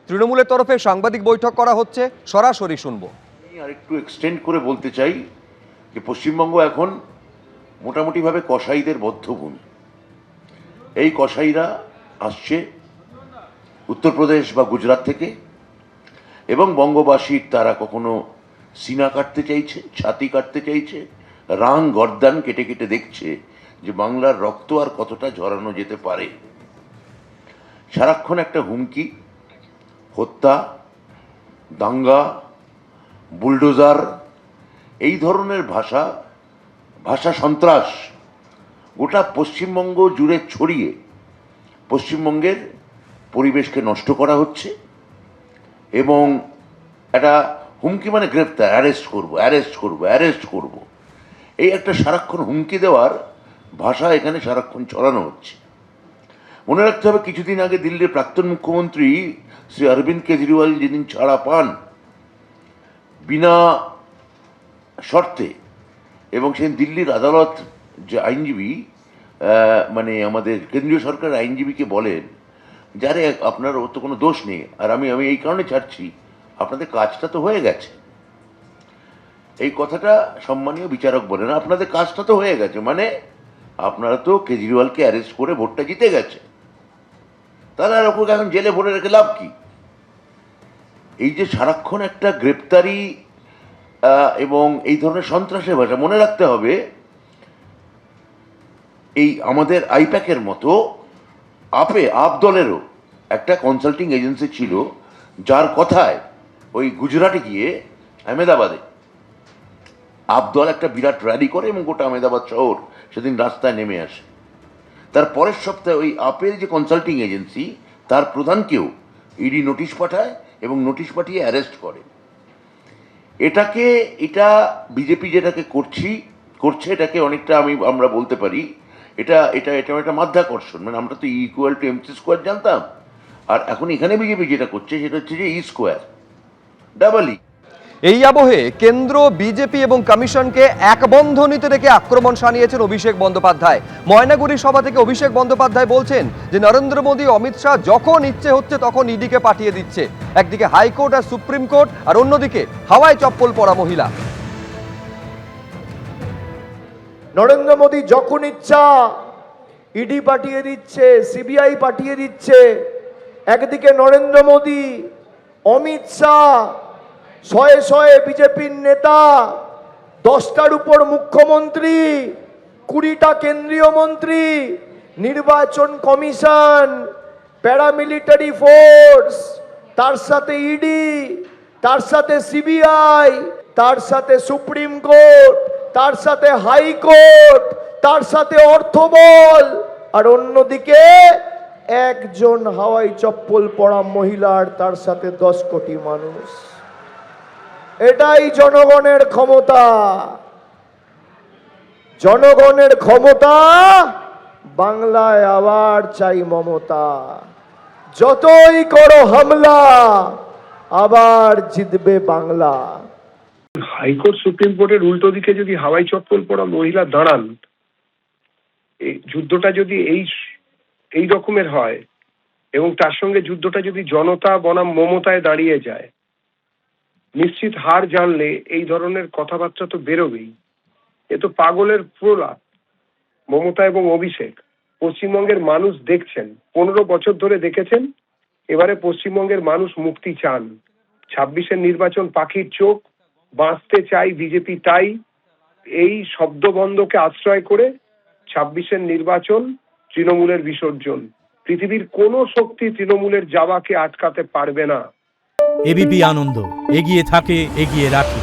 তৃণমূলের তরফে সাংবাদিক বৈঠক করা হচ্ছে, সরাসরি শুনবো। আমি আরেকটু এক্সটেন্ড করে বলতে চাই যে পশ্চিমবঙ্গ এখন মোটামুটিভাবে কসাইদের বদ্ধভূমি। এই কসাইরা আসছে উত্তরপ্রদেশ বা গুজরাট থেকে, এবং বঙ্গবাসীর তারা কখনো সিনা কাটতে চাইছে, ছাতি কাটতে চাইছে, রাং গর্দান কেটে কেটে দেখছে যে বাংলার রক্ত আর কতটা ঝরানো যেতে পারে। সারাক্ষণ একটা হুমকি, হত্যা, দাঙ্গা, বুলডোজার, এই ধরনের ভাষা সন্ত্রাস গোটা পশ্চিমবঙ্গ জুড়ে ছড়িয়ে পশ্চিমবঙ্গের পরিবেশকে নষ্ট করা হচ্ছে। এবং একটা হুমকি মানে গ্রেপ্তার, অ্যারেস্ট করব, এই একটা সারাক্ষণ হুমকি দেওয়ার ভাষা এখানে সারাক্ষণ ছড়ানো হচ্ছে। মনে রাখতে হবে, কিছুদিন আগে দিল্লির প্রাক্তন মুখ্যমন্ত্রী শ্রী অরবিন্দ কেজরিওয়াল যেদিন ছাড়া পান বিনা শর্তে, এবং সেই দিল্লির আদালত যে আইনজীবী, মানে আমাদের কেন্দ্রীয় সরকারের আইনজীবীকে বলেন, যারে আপনার ওর তো কোনো দোষ নেই, আর আমি এই কারণে ছাড়ছি, আপনাদের কাজটা তো হয়ে গেছে। এই কথাটা সম্মানীয় বিচারক বলেন, আপনাদের কাজটা তো হয়ে গেছে, মানে আপনারা তো কেজরিওয়ালকে অ্যারেস্ট করে ভোটটা জিতে গেছে, তাহলে আর ওকে এখন জেলে ভরে রেখে লাভ কি? এই যে সারাক্ষণ একটা গ্রেপ্তারি এবং এই ধরনের সন্ত্রাসের ভাষা, মনে রাখতে হবে এই আমাদের আইপ্যাকের মতো আপ দলেরও একটা কনসাল্টিং এজেন্সি ছিল, যার কথায় ওই গুজরাটে গিয়ে আহমেদাবাদে আপ দল একটা বিরাট র্যালি করে এবং গোটা আহমেদাবাদ শহর সেদিন রাস্তায় নেমে আসে। তার পরের সপ্তাহে ওই আপের যে কনসাল্টিং এজেন্সি, তার প্রধানকেও ইডি নোটিশ পাঠায় এবং নোটিশ পাঠিয়ে অ্যারেস্ট করে। এটা বিজেপি যেটাকে করছে, এটাকে অনেকটা আমরা বলতে পারি এটা একটা মাধ্যাকর্ষণ। মানে আমরা তো ইকুয়াল টু এমসি স্কোয়ার জানতাম, আর এখন এখানে বিজেপি যেটা করছে সেটা হচ্ছে যে ই স্কোয়ার, ডাবল ই। এই আবহে কেন্দ্র, বিজেপি এবং কমিশনকে এক বন্ধনীতে রেখে আক্রমণ শানিয়েছেন অভিষেক বন্দ্যোপাধ্যায়। ময়নাগুড়ি সভা থেকে অভিষেক বন্দ্যোপাধ্যায় বলছেন যে নরেন্দ্র মোদী, অমিত শাহ যখন ইচ্ছে হচ্ছে তখন ইডিকে পাঠিয়ে দিচ্ছে। একদিকে হাইকোর্ট আর সুপ্রিম কোর্ট, আর অন্যদিকে হাওয়ায় চপ্পল পরা মহিলা। নরেন্দ্র মোদী যখন ইচ্ছা ইডি পাঠিয়ে দিচ্ছে, সিবিআই পাঠিয়ে দিচ্ছে। একদিকে নরেন্দ্র মোদী, অমিত শাহ, শয়ে শয়ে বিজেপির নেতা, 10টার উপর মুখ্যমন্ত্রী, 20টা কেন্দ্রীয় মন্ত্রী, নির্বাচন কমিশন, প্যারামিলিটারি ফোর্স, তার সাথে ইডি, তার সাথে সিবিআই, তার সাথে সুপ্রিম কোর্ট, তার সাথে হাইকোর্ট, তার সাথে অর্থবল, আর অন্যদিকে একজন হাওয়াই চপ্পল পরা মহিলার, তার সাথে 10 কোটি মানুষ। এটাই জনগণের ক্ষমতা। জনগণের ক্ষমতা, বাংলায় আবার চাই মমতা। যতই করো হামলা, আবার জিতবে বাংলা। হাইকোর্ট সুপ্রিম কোর্টের উল্টো দিকে যদি হাওয়াই চপ্পল পরা মহিলা দাঁড়ান, এই যুদ্ধটা যদি এই রকমের হয়, এবং তার সঙ্গে যুদ্ধটা যদি জনতা বনাম মমতায় দাঁড়িয়ে যায়, নিশ্চিত হার জানলে এই ধরনের কথাবার্তা তো বেরোবেই। এ তো পাগলের প্রলাপ। মমতা এবং অভিষেক পশ্চিমবঙ্গের মানুষ দেখছেন, 15 বছর ধরে দেখেছেন। এবারে পশ্চিমবঙ্গের মানুষ মুক্তি চান। 26-এর নির্বাচন পাখির চোখ, বাঁচতে চাই বিজেপি তাই। এই শব্দবন্ধকে আশ্রয় করে 26-এর নির্বাচন তৃণমূলের বিসর্জন। পৃথিবীর কোনো শক্তি তৃণমূলের যাওয়াকে আটকাতে পারবে না। এবিপি আনন্দ, এগিয়ে থাকে, এগিয়ে রাখে।